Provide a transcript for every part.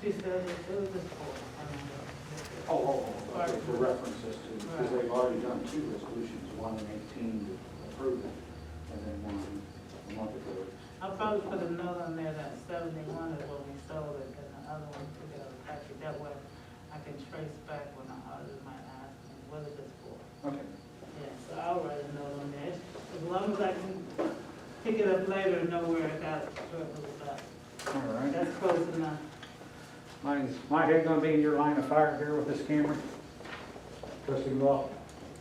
She said it was just four. For references to, because they've already done 2 resolutions, one in 18 to approve it, and then one a month ago. I'll probably put a note on there that 71 is when we sold it, and the other one took it out of the factory. That way I can trace back when the auditor might ask me, what is this for? Okay. Yeah, so I'll write a note on there. As long as I can pick it up later and know where I got it, where it was at. All right. That's close enough. Is my head gonna be in your line of fire here with this camera? Trustee Law?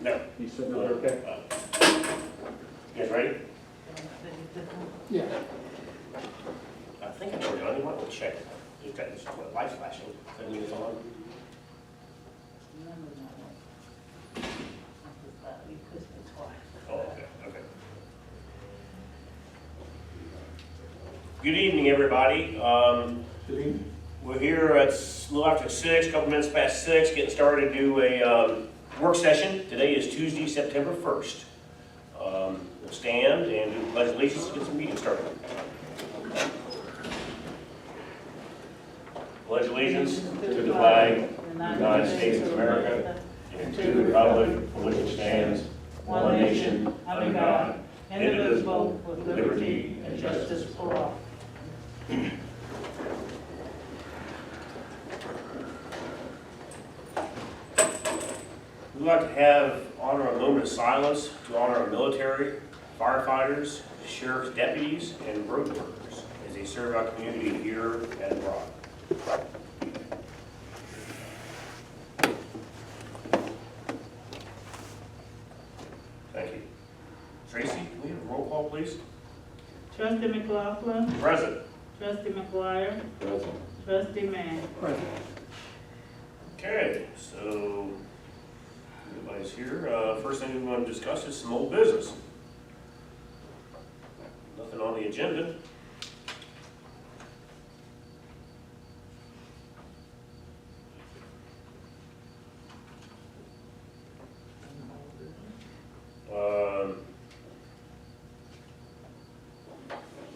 No. You sitting there okay? You guys ready? Yeah. I think I turned it on. You might want to check. You've got this light flashing. Doesn't mean it's on. Oh, okay, okay. Good evening, everybody. Good evening. We're here at a little after 6, a couple minutes past 6, getting started to do a work session. Today is Tuesday, September 1st. We'll stand and do the pledge of allegiance to get some meeting started. Pledge allegiance to the flag of the United States of America and to the republic for which it stands, one nation, under God, indivisible, with liberty and justice for all. We'd like to honor a moment of silence to honor our military, firefighters, sheriff's deputies, and road workers as they serve our community here and abroad. Thank you. Tracy, can we have a roll call, please? Trustee McLaughlin, Present. Trustee McGuire, Present. Trustee Mann. Present. Okay, so everybody's here. First thing we want to discuss is some old business. Nothing on the agenda.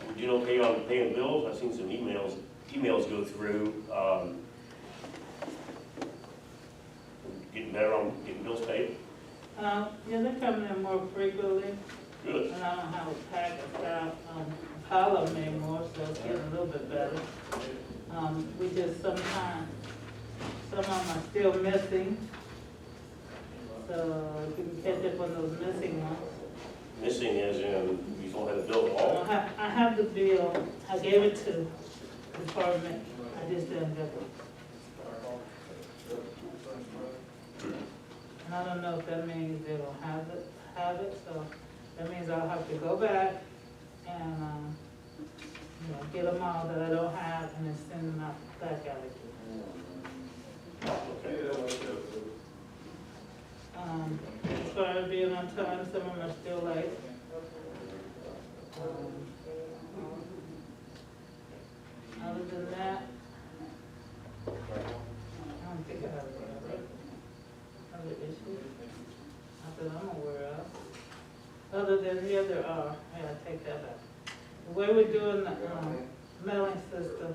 We doing okay on paying bills? I've seen some emails go through. Getting better on getting bills paid? Yeah, they're coming in more frequently, Good. and I don't have a packet out, a pile of them anymore, so it's getting a little bit better. We just sometimes, some of them are still missing, so if you can catch up on those missing ones. Missing as in, you don't have a bill at all? I have the bill, I gave it to the department, I just didn't get it. And I don't know if that means they don't have it, so that means I'll have to go back and, get them all that I don't have and then send them out back out again. Okay. As far as being on time, some of them are still late. Other than that, I don't think I have any other issues, not that I'm aware of. Other than, yeah, there are, I take that back. The way we're doing the mailing system,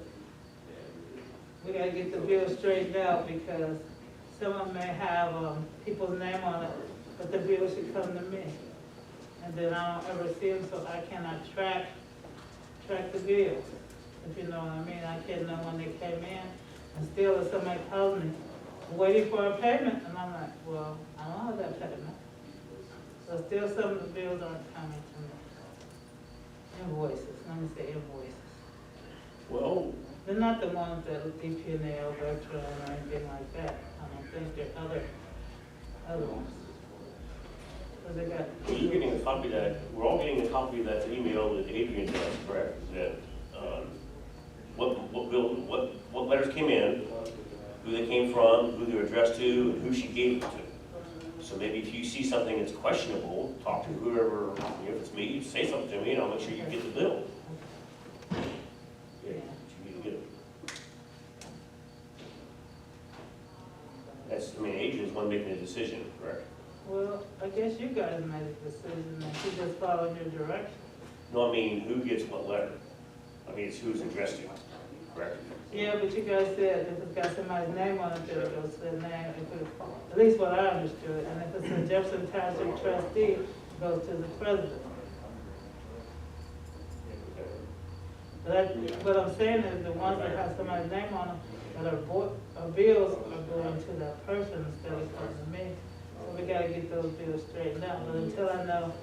we gotta get the bill straightened out because some of them may have people's name on it, but the bill should come to me. And then I don't ever see them, so I cannot track the bills, if you know what I mean. I can't know when they came in. And still, if somebody calls me, waiting for a payment, and I'm like, well, I don't have that payment. So still some of the bills aren't coming to me. Invoices, let me say invoices. Well, They're not the ones that DP&L, Bertrand, or anything like that. I don't think they're other ones. So they got. you're getting a copy of that, we're all getting a copy of that email that Adrian does, correct? That, what letters came in, who they came from, who they're addressed to, and who she gave it to. So maybe if you see something that's questionable, talk to whoever, if it's me, say something to me, and I'll make sure you get the bill. Yeah, you need to get it. Adrian's one making a decision, correct? Well, I guess you guys made a decision and she just followed your direction. No, I mean, who gets what letter? I mean, it's who's addressed to, correct? Yeah, but you guys said if it's got somebody's name on it, that it goes to their name, at least what I understood. And if it's a Jefferson Township trustee, it goes to the president. But what I'm saying is the ones that have somebody's name on them, that are bills are going to that person instead of coming to me. So we gotta get those bills straightened out. But until I know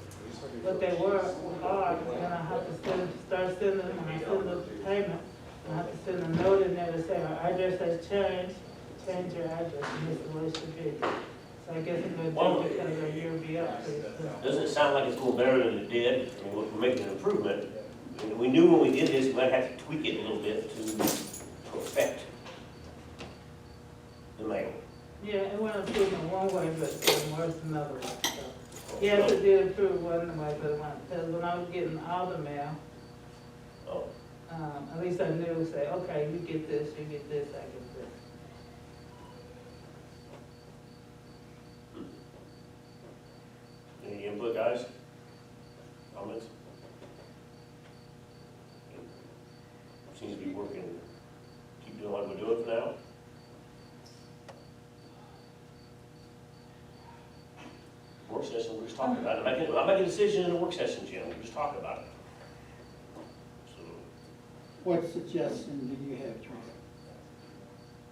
what they are, then I have to start sending them, when I send the payment, I have to send a note in there to say our address has changed, change your address, and this is what it should be. So I guess it's going to take because our year will be up pretty soon. Doesn't it sound like it's a little better than it did? I mean, we're making an improvement. I mean, we knew when we did this, we might have to tweak it a little bit to affect the mail. Yeah, it went improvement one way, but it was worse another way. So. Yes, it did improve one way, but because when I was getting all the mail, at least I knew, say, okay, you get this, I get this. Any input, guys? Comments? Seems to be working. Keep doing what we're doing for now. Work session, we're just talking about it. I'm making a decision in a work session, Jim. We're just talking about it. So, What suggestion do you have, Trent?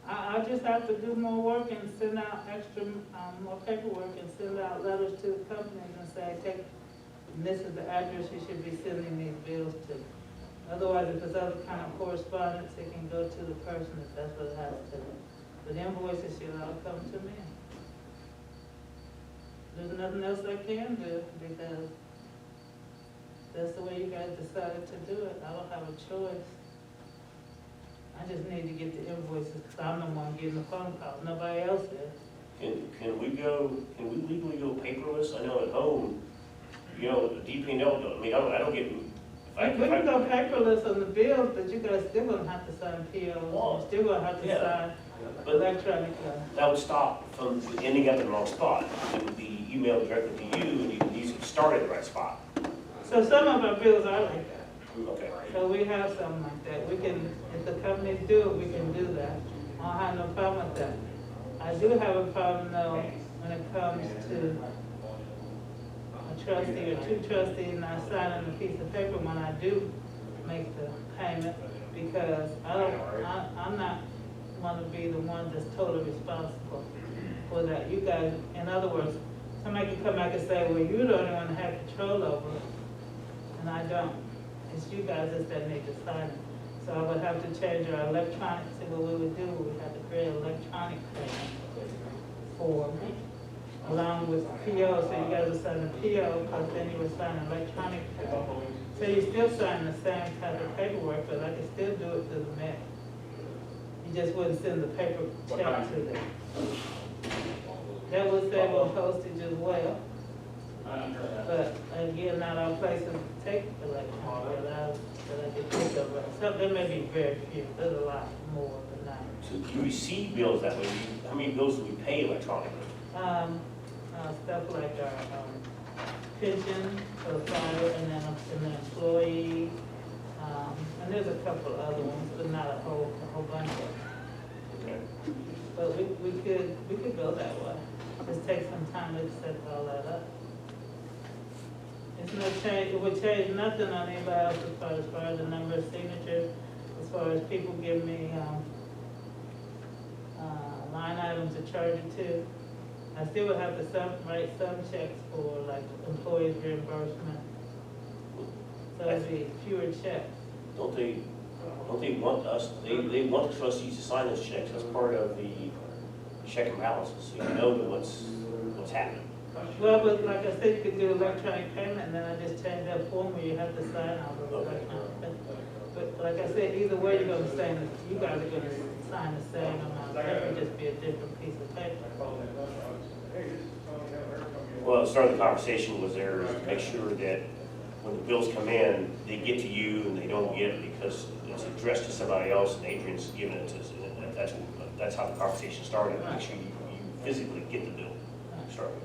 I just have to do more work and send out extra, more paperwork and send out letters to the companies and say, this is the address you should be sending these bills to. Otherwise, if there's other kind of correspondence, it can go to the person if that's what it has to do. But the invoices should all come to me. There's nothing else I can do because that's the way you guys decided to do it. I don't have a choice. I just need to get the invoices because I'm the one getting the phone call. Nobody else is. Can we legally go paperless? I know at home, you know, the DP&L, I mean, I don't get, We can go paperless on the bills, but you guys still gonna have to sign POs. You're still gonna have to sign electronic. That would stop from ending up in the wrong spot. It would be emailed directly to you and you can start at the right spot. So some of our bills are like that. Okay. So we have something like that. We can, if the companies do it, we can do that. I don't have no problem with that. I do have a problem though when it comes to a trustee or two trustees not signing a piece of paper when I do make the payment because I'm not want to be the one that's totally responsible for that. You guys, in other words, somebody can come back and say, well, you're the only one that have control over it, and I don't. It's you guys that need to sign it. So I would have to change our electronic, see what we would do, we would have to create an electronic payment form along with PO, so you guys would sign a PO, because then you would sign an electronic payment. So you still sign the same type of paperwork, but I can still do it through the mail. You just wouldn't send the paper check to them. That would save on postage as well. But again, not all places take electronic, but I can think of it. So there may be very few, there's a lot more than that. So you receive bills that way. How many bills do we pay electronically? Stuff like our pension for the fire and then an employee, and there's a couple other ones, but not a whole bunch of them. Okay. But we could go that way. Just take some time to set all that up. It's no change, it would change nothing on anybody else as far as the number of signatures, as far as people give me, line items to charge it to. I still would have to write some checks for like employees reimbursement. So it'd be fewer checks. Don't they want us, they want the trustees to sign those checks as part of the check and balances, so you know what's happening. Well, but like I said, you could do electronic payment, and then I just change that form where you have to sign all those electronic payments. But like I said, either way, you're gonna sign, you guys are gonna sign the same amount, it would just be a different piece of paper. Well, the start of the conversation was there to make sure that when the bills come in, they get to you and they don't get it because it's addressed to somebody else and Adrian's giving it to us. And that's how the conversation started. Make sure you physically get the bill. Start with.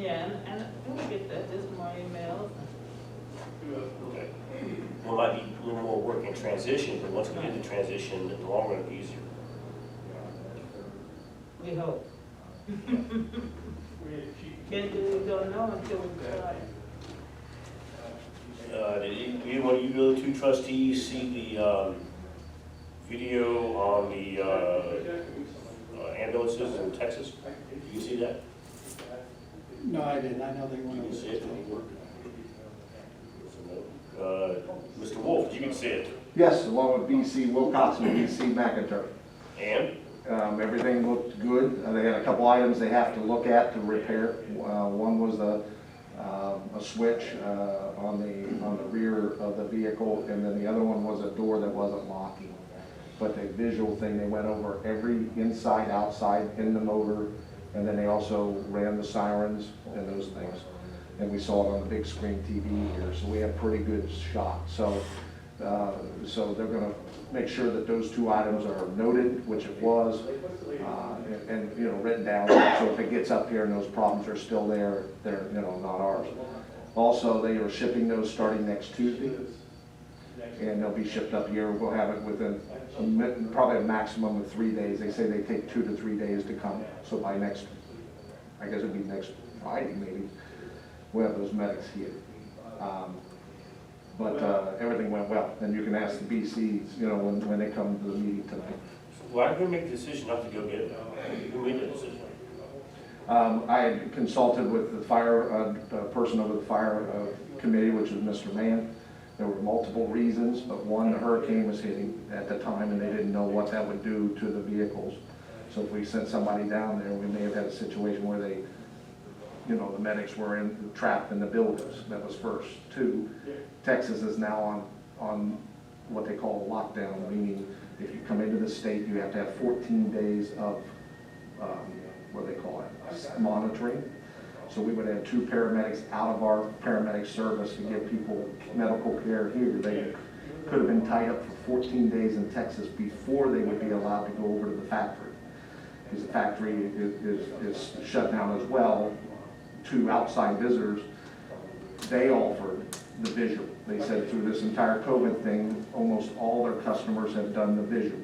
Yeah, and we'll get that, just more emails. Okay. There might be a little more work in transition, but once we get the transition, in the long run, it'll be easier. We hope. We don't know until we try. Did either one of you other two trustees see the video on the ambulances in Texas? Did you see that? No, I didn't, I know they went You over can see it. it. Mr. Wolf, you can see it. Yes, along with BC Wilcox and BC McIntyre. And? Everything looked good. They had a couple items they have to look at to repair. One was a switch on the rear of the vehicle, and then the other one was a door that wasn't locking. But the visual thing, they went over every inside, outside, in the motor, and then they also ran the sirens and those things. And we saw it on the big screen TV here, so we have pretty good shot. So they're gonna make sure that those two items are noted, which it was, and you know, written down. So if it gets up here and those problems are still there, they're, you know, not ours. Also, they are shipping those starting next Tuesday, and they'll be shipped up here. We'll have it within probably a maximum of 3 days. They say they take 2 to 3 days to come. So by next, I guess it'll be next Friday maybe, we'll have those medics here. But everything went well, and you can ask the BCs, you know, when they come to the meeting tonight. Why did we make the decision not to go get it? Who made the decision? I had consulted with the fire person over the fire committee, which is Mr. Mann. There were multiple reasons, but one, the hurricane was hitting at the time, and they didn't know what that would do to the vehicles. So if we sent somebody down there, we may have had a situation where they, you know, the medics were trapped in the buildings. That was first. Two, Texas is now on what they call a lockdown, meaning if you come into the state, you have to have 14 days of, what do they call it, monitoring. So we would have 2 paramedics out of our paramedic service to give people medical care here. They could have been tied up for 14 days in Texas before they would be allowed to go over to the factory. Because the factory is shut down as well to outside visitors. They offered the visual. They said through this entire COVID thing, almost all their customers have done the visual.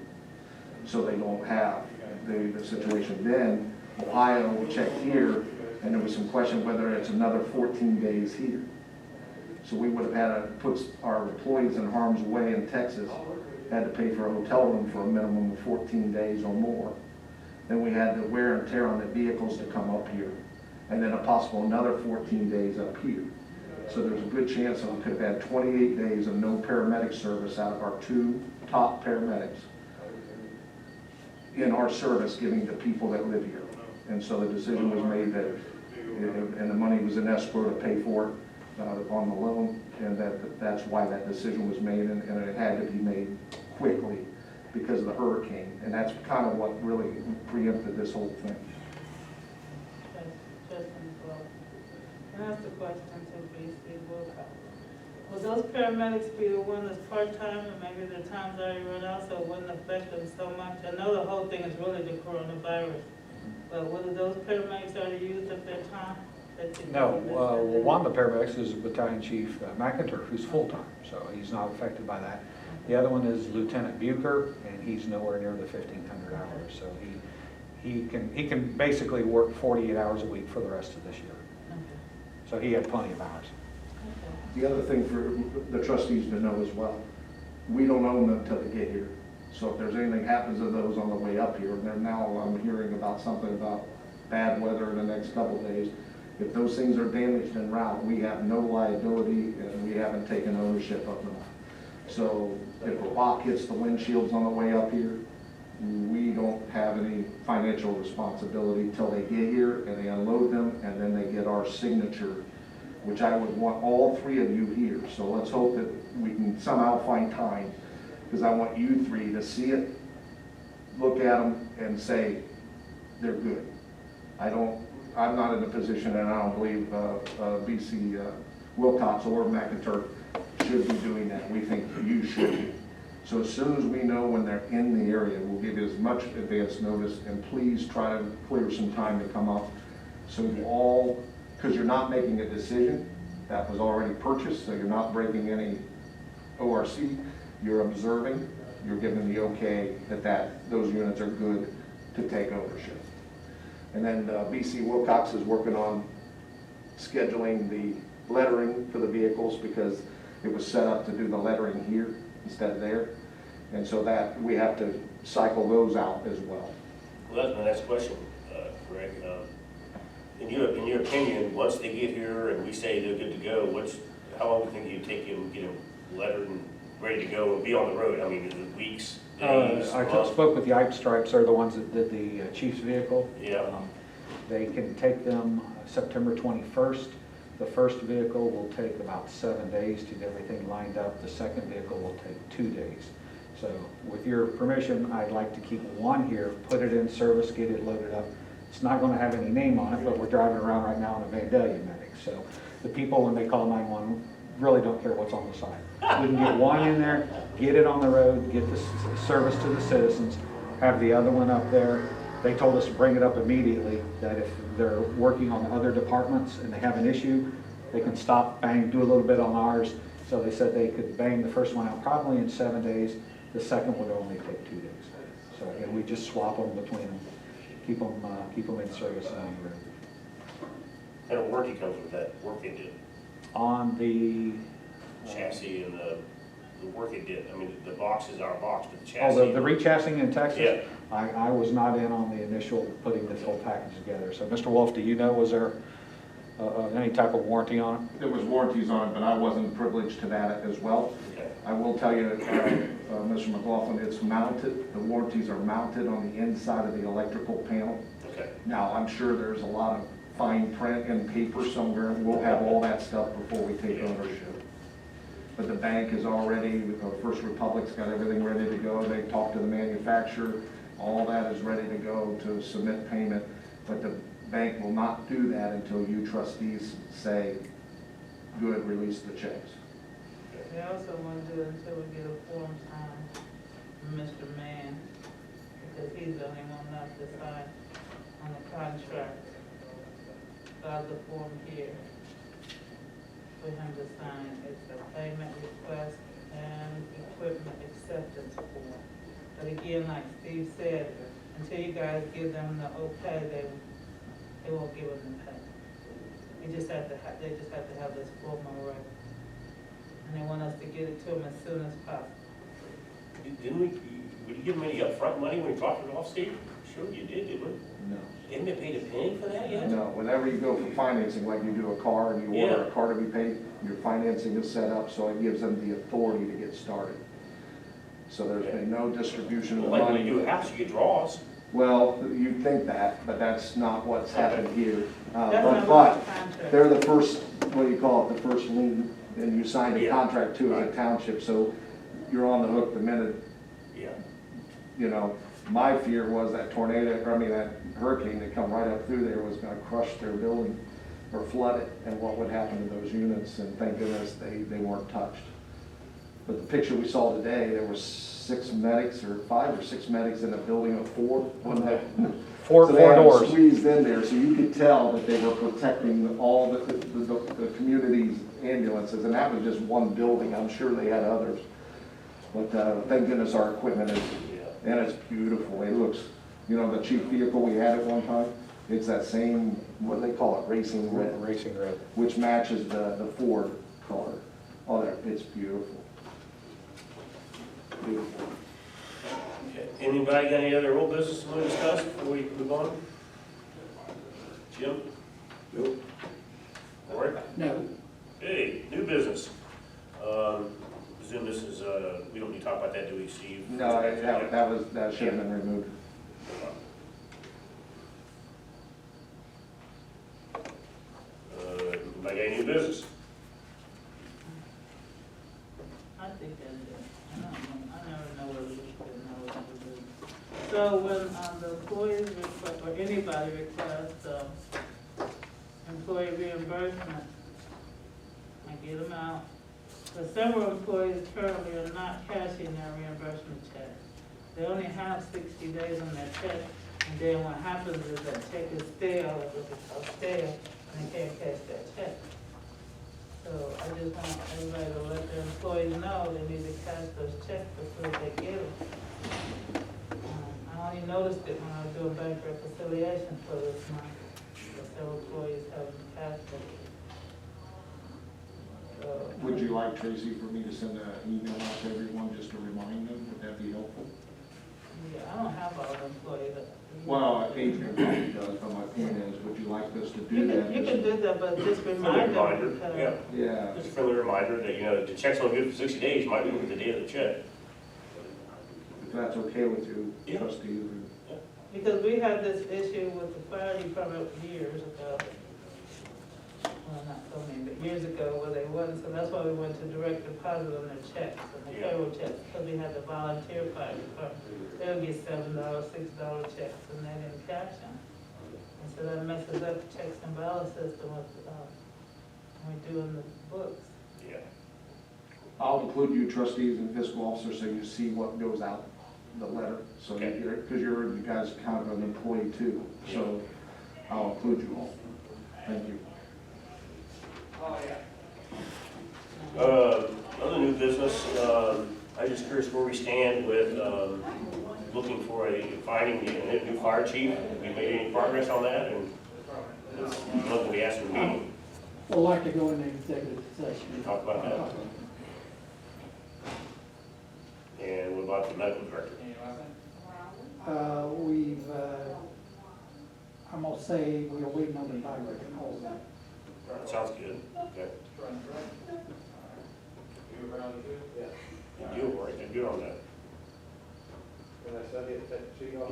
So they don't have the situation. Then Ohio checked here, and there was some question whether it's another 14 days here. So we would have had to put our employees in harm's way in Texas, had to pay for a hotel room for a minimum of 14 days or more. Then we had the wear and tear on the vehicles to come up here, and then a possible another 14 days up here. So there's a good chance that we could have had 28 days of no paramedic service out of our 2 top paramedics in our service, giving to people that live here. And so the decision was made that, and the money was in escrow to pay for it on the loan, and that's why that decision was made, and it had to be made quickly because of the hurricane. And that's kind of what really preempted this whole thing. Can I ask a question to BC Wilcox? Will those paramedics be the one that's part-time and maybe their time's already run out, so it wouldn't affect them so much? I know the whole thing is really the coronavirus, but whether those paramedics already used up their time? No, one of the paramedics is Battalion Chief McIntyre, who's full-time, so he's not affected by that. The other one is Lieutenant Bucher, and he's nowhere near the 1,500 hours, so he can basically work 48 hours a week for the rest of this year. Okay. So he had plenty of hours. Okay. The other thing for the trustees to know as well, we don't own them until they get here. So if there's anything happens to those on the way up here, and then now I'm hearing about something about bad weather in the next couple of days. If those things are damaged en route, we have no liability, and we haven't taken ownership of them. So if a rock hits the windshields on the way up here, we don't have any financial responsibility till they get here and they unload them, and then they get our signature, which I would want all 3 of you here. So let's hope that we can somehow find time, because I want you 3 to see it, look at them, and say they're good. I'm not in a position, and I don't believe BC Wilcox or McIntyre should be doing that. We think you should be. So as soon as we know when they're in the area, we'll give you as much advance notice, and please try to clear some time to come up. So you all, because you're not making a decision that was already purchased, so you're not breaking any ORC, you're observing, you're given the okay that those units are good to take ownership. And then BC Wilcox is working on scheduling the lettering for the vehicles because it was set up to do the lettering here instead of there. And so that we have to cycle those out as well. Well, that's my next question, Greg. In your opinion, once they get here and we say they're good to go, how long do you think it'd take them to get them lettered and ready to go and be on the road? I mean, is it weeks, days, I months? spoke with the Ipe Stripes, they're the ones that did the chief's vehicle. Yeah. They can take them September 21st. The first vehicle will take about 7 days to get everything lined up. The second vehicle will take 2 days. So with your permission, I'd like to keep one here, put it in service, get it loaded up. It's not going to have any name on it, but we're driving around right now in a Vandalia Medic. So the people, when they call 911, really don't care what's on the side. We can get one in there, get it on the road, get the service to the citizens, have the other one up there. They told us to bring it up immediately, that if they're working on other departments and they have an issue, they can stop, bang, do a little bit on ours. So they said they could bang the first one out probably in 7 days. The second would only take 2 days. So again, we just swap them between them, keep them in service and on the road. And a warranty comes with that work they did, On the chassis and the work they did. I mean, the box is our box, but the oh, chassis. the rechassing in Texas. Yeah. I was not in on the initial putting this whole package together. So, Mr. Wolf, do you know, was there any type of warranty on it? There was warranties on it, but I wasn't privileged to that as well. Okay. I will tell you, Mr. McLaughlin, it's mounted, the warranties are mounted on the inside of the electrical panel. Okay. Now, I'm sure there's a lot of fine print and paper somewhere, we'll have all that stuff before we take ownership. But the bank is already, First Republic's got everything ready to go, they talked to the manufacturer, all that is ready to go to submit payment, but the bank will not do that until you trustees say, good, release the checks. They also won't do it until we get a form signed from Mr. Mann, because he's the only one left to sign on the contract. Got the form here for him to sign. It's a payment request and equipment acceptance form. But again, like Steve said, until you guys give them the okay, they won't give them the pay. They just have to have this form already. And they want us to get it to them as soon as possible. Didn't we, would you give them any upfront money when we dropped it off, Steve? Sure you did, didn't we? No. They haven't been paid a penny for that yet? No, whenever you go for financing, like you do a car and you order a car to be paid, your financing is set up so it gives them the authority to get started. So there's been no distribution of Well, like when money. you do a house, you get draws. Well, you'd think that, but that's not what's happened here. That's not what the contract. They're the first, what do you call it, the first lien, and you signed a Yeah. contract to a township, so you're on the hook the minute, Yeah. you know. My fear was that tornado, or I mean, that hurricane that come right up through there was gonna crush their building or flood it, and what would happen to those units, and thank goodness they weren't touched. But the picture we saw today, there were 6 medics, or 5 or 6 medics in a building of 4, wasn't there? Four So they had them doors. squeezed in there, so you could tell that they were protecting all the community's ambulances, and that was just one building, I'm sure they had others. But thank goodness our equipment is, and it's beautiful, it looks, you know, the chief vehicle we had at one time, it's that same, what do they call it, racing red, Racing red. which matches the Ford color. Oh, it's beautiful. Beautiful. Okay. Anybody got any other old business to discuss before we move on? Jim? Nope. All right. No, Hey, new business. Presume this is, we don't need to talk about that, do we, Steve? No, that should have been removed. Anybody got any new business? I think that's it. I don't know. I never know what it is, but I know what it is. So when the employees request, or anybody requests employee reimbursement, I get them out. But several employees currently are not cashing their reimbursement check. They only have 60 days on their check, and then what happens is that check is stale, and they can't cash that check. So I just want everybody to let their employees know they need to cash those checks before they get them. I only noticed it when I was doing bank reconciliation for this month, that several employees haven't cashed it. So, Would you like, Tracy, for me to send an email out to everyone just to remind them? Would that be helpful? Yeah, I don't have all the employees. Well, Adrian probably does, but my point is, would you like us to do You that? can do that, but just Friendly remind them. reminder, because- yeah. Yeah, Just a friendly reminder that, you know, the check's only good for 60 days, you might be looking at the day of the check. if that's okay with you, Yeah. trustee. Because we had this issue with the fire department years ago. Well, not so many, but years ago where they wasn't, so that's why we went to direct deposit on their checks and the Yeah. payroll checks, because we had the volunteer fire department. They would get $7, $6 checks and they didn't cash them. And so that messes up the checks and balance system with, when we're doing the books. Yeah. I'll include you trustees and fiscal officers so you see what goes out, the letter. So Okay. because you guys kind of an employee too, so I'll include you all. Thank you. Other new business, I'm just curious where we stand with, looking for finding a new fire chief. Have we made any progress on that? And it's something we asked in the meeting, I'd like to go into executive session. we talked about that. And what about the medical director? I'm gonna say we're waiting on the tiger to call that. That sounds good. Okay. Good deal, right, good on that.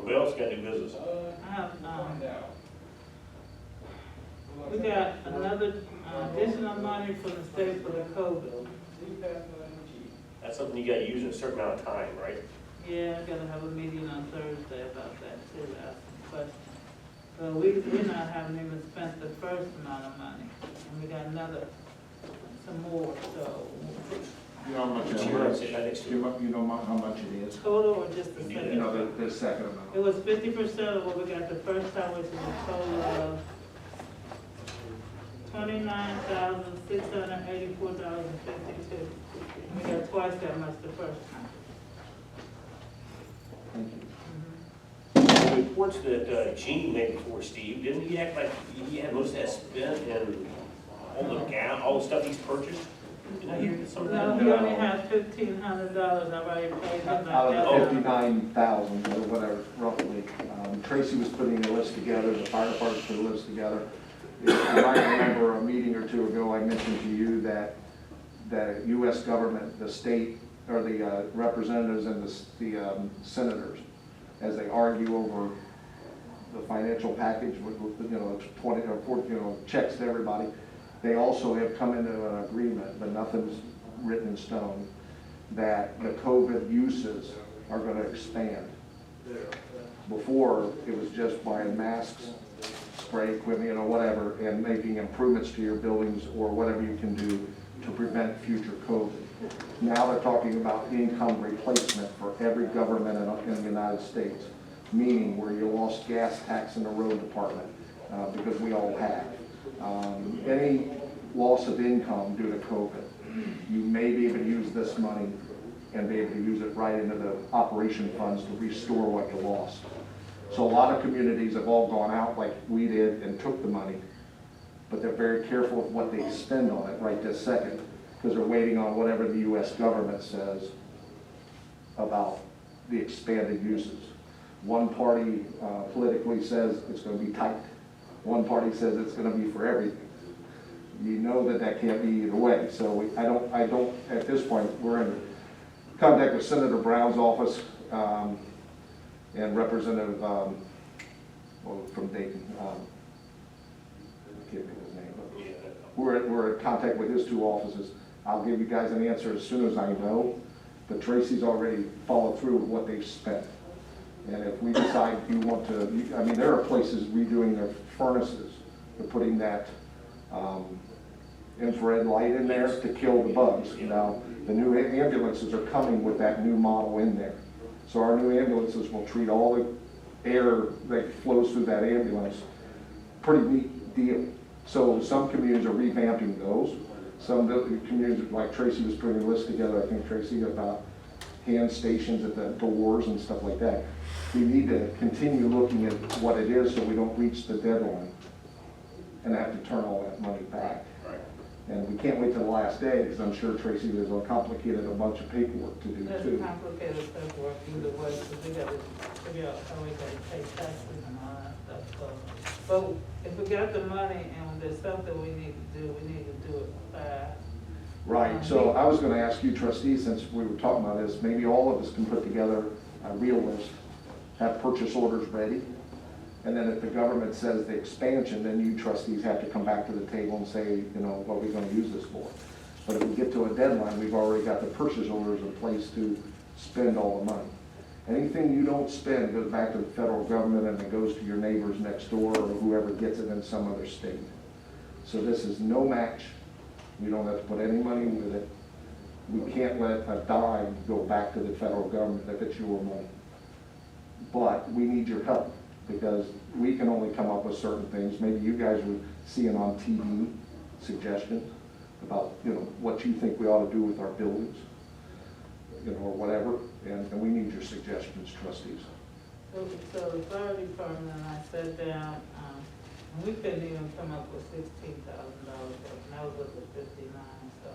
Who else got new business? I have, we got another additional money from the state for the COVID. That's something you gotta use in a certain amount of time, right? Yeah, I'm gonna have a meeting on Thursday about that too, ask some questions. So we're not having even spent the first amount of money, and we got another, some more, so You know how much it Sure, is? say that next to You know how much it is? total or just the We do second? You know, the second amount. It was 50% of what we got the first time, which is a total of $29,684.52. We got twice that much the first time. Thank you. The reports that Gene made before, Steve, didn't he act like he had most of that spent in all the stuff he's purchased? Did I hear some of No, that? he only has $1,500, I've already paid him Out that. of the 59,000 or whatever, roughly. Tracy was putting a list together, the fire department put a list together. You might remember a meeting or two ago, I mentioned to you that the U.S. government, the state, or the representatives and the senators, as they argue over the financial package with 20 or 40, checks to everybody, they also have come into an agreement, but nothing's written in stone, that the COVID uses are going to expand. Before, it was just buying masks, spray equipment, whatever, and making improvements to your buildings or whatever you can do to prevent future COVID. Now they're talking about income replacement for every government in the United States, meaning where you lost gas tax in the road department, because we all have. Any loss of income due to COVID, you may be able to use this money and be able to use it right into the operation funds to restore what you lost. So a lot of communities have all gone out like we did and took the money, but they're very careful with what they spend on it right this second, because they're waiting on whatever the U.S. government says about the expanded uses. One party politically says it's going to be tight. One party says it's going to be for everything. You know that can't be either way. So I don't, at this point, we're in contact with Senator Brown's office and Representative, from Dayton, I can't think of his name, but we're in contact with his two offices. I'll give you guys an answer as soon as I know, but Tracy's already followed through with what they've spent. And if we decide you want to, I mean, there are places redoing their furnaces. They're putting that infrared light in there to kill the bugs. Now, the new ambulances are coming with that new model in there. So our new ambulances will treat all the air that flows through that ambulance. Pretty neat deal. So some communities are revamping those. some of the communities, like Tracy was putting a list together, I think Tracy, about hand stations at the doors and stuff like that. We need to continue looking at what it is so we don't reach the deadline and have to turn all that money back. Right. And we can't wait till the last day, because I'm sure Tracy, there's a complicated, a bunch of paperwork to do That's too. complicated paperwork either way, because we gotta figure out how we gotta pay taxes and all that stuff, so. But if we got the money and there's something we need to do, we need to do it fast. Right, so I was gonna ask you trustees, since we were talking about this, maybe all of us can put together a real list, have purchase orders ready, and then if the government says the expansion, then you trustees have to come back to the table and say, you know, what are we gonna use this for? But if we get to a deadline, we've already got the purchase orders in place to spend all the money. Anything you don't spend goes back to the federal government and it goes to your neighbors next door or whoever gets it in some other state. So this is no match. We don't have to put any money with it. We can't let a dime go back to the federal government if it's your money. But we need your help because we can only come up with certain things. Maybe you guys were seeing on TV suggestions about, you know, what you think we ought to do with our buildings, you know, or whatever. And we need your suggestions, trustees. So the fire department and I sat down, and we couldn't even come up with $16,000, and that was with the 59, so.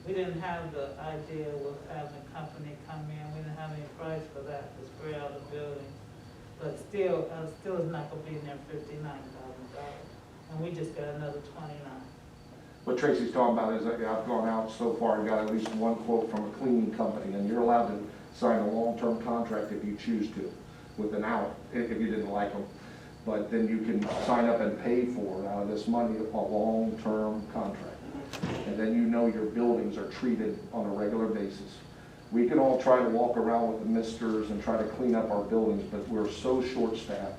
We didn't have the idea of having a company come in, we didn't have any price for that to spray out the building. But still is not gonna be near $59,000, and we just got another 29. What Tracy's talking about is that I've gone out so far and got at least one quote from a cleaning company, and you're allowed to sign a long-term contract if you choose to, with an out, if you didn't like them. But then you can sign up and pay for, out of this money, a long-term contract. And then you know your buildings are treated on a regular basis. We can all try to walk around with the misters and try to clean up our buildings, but we're so short-staffed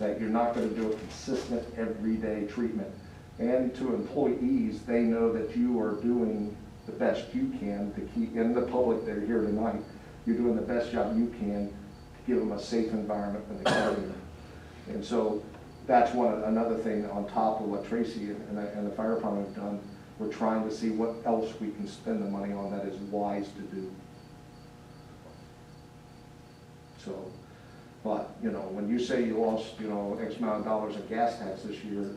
that you're not gonna do a consistent, everyday treatment. And to employees, they know that you are doing the best you can to keep, in the public that are here tonight, you're doing the best job you can to give them a safe environment when they come in. And so that's another thing on top of what Tracy and the fire department have done. We're trying to see what else we can spend the money on that is wise to do. So, but, you know, when you say you lost, you know, X amount of dollars in gas tax this year,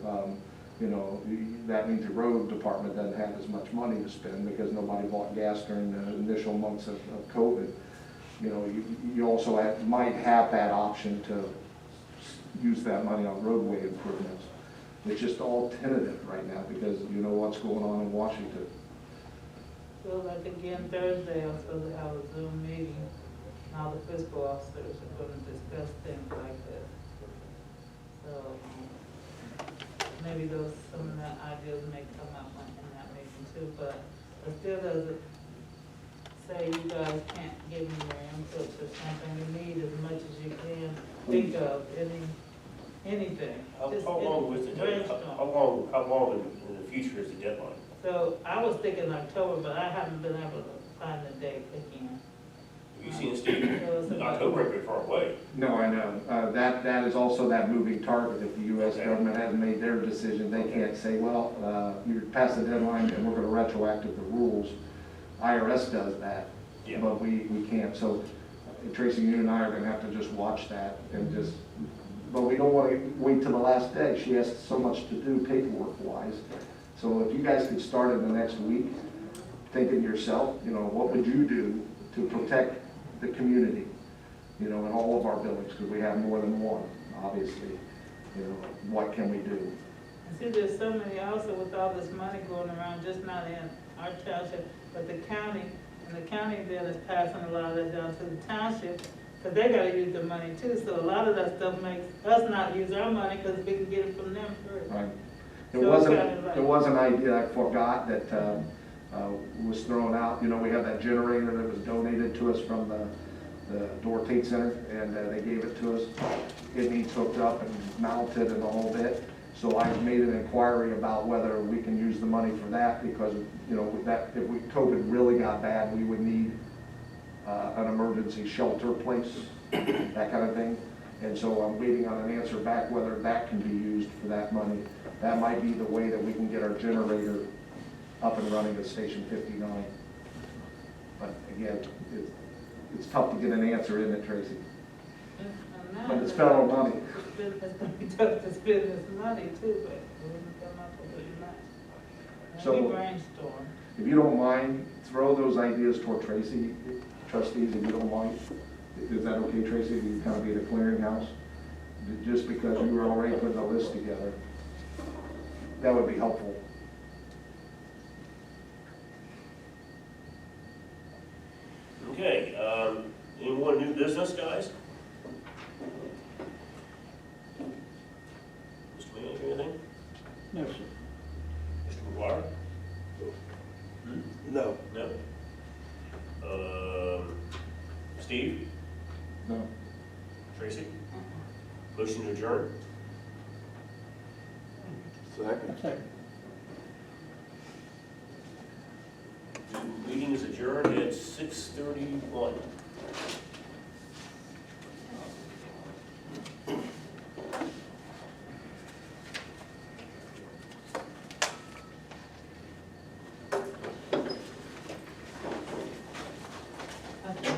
you know, that means your road department doesn't have as much money to spend because nobody bought gas during the initial months of COVID. You know, you also might have that option to use that money on roadway improvements. It's just all tentative right now because you know what's going on in Washington. So like again, Thursday, I'm supposed to have a Zoom meeting, and all the fiscal officers are gonna discuss things like this. So, maybe some of the ideas may come up in that meeting too, but it still doesn't say you guys can't give me your inputs or something. You need as much as you can think of, anything. How Just long was the deadline? brainstorm. How long in the future is the deadline? So I was thinking October, but I haven't been able to find the date again. Have you seen Steve? October ain't very far away. No, I know. That is also that moving target. If the U.S. Okay. government hasn't made their decision, they can't say, well, you're past the deadline and we're going to retroactive the rules. IRS does that, Yeah. but we can't. So Tracy, you and I are going to have to just watch that and just, but we don't want to wait till the last day. She has so much to do paperwork-wise. So if you guys could start in the next week, thinking to yourself, you know, what would you do to protect the community, you know, in all of our buildings, because we have more than one, obviously. You know, what can we do? See, there's so many also with all this money going around, just not in our township, but the county, and the county then is passing a lot of that down to the township, because they gotta use the money too, so a lot of that stuff makes us not use our money, because we can get it from them first. Right. So There was an idea I forgot that was thrown out. You know, we have that generator that was donated to us from the Door Tate Center, and they gave it to us. It needs hooked up and mounted and the whole bit. So I made an inquiry about whether we can use the money for that, because, you know, that if COVID really got bad, we would need an emergency shelter place, that kind of thing. And so I'm waiting on an answer back whether that can be used for that money. That might be the way that we can get our generator up and running at Station 59. But again, it's tough to get an answer, isn't it, Tracy? But it's federal money. It's gonna be tough to spend this money too, but we can come up with it much. So- And we brainstorm. If you don't mind, throw those ideas toward Tracy, trustees, if you don't mind. Is that okay, Tracy? You kind of be the clearinghouse? Just because you were already putting a list together. That would be helpful. Okay, any more new business, guys? Mr. Manning, anything? No, sir. Mr. McGuire? No. No? Steve? No? Tracy? Motion to adjourn? Second. Second. The meeting is adjourned at 6:31. Okay.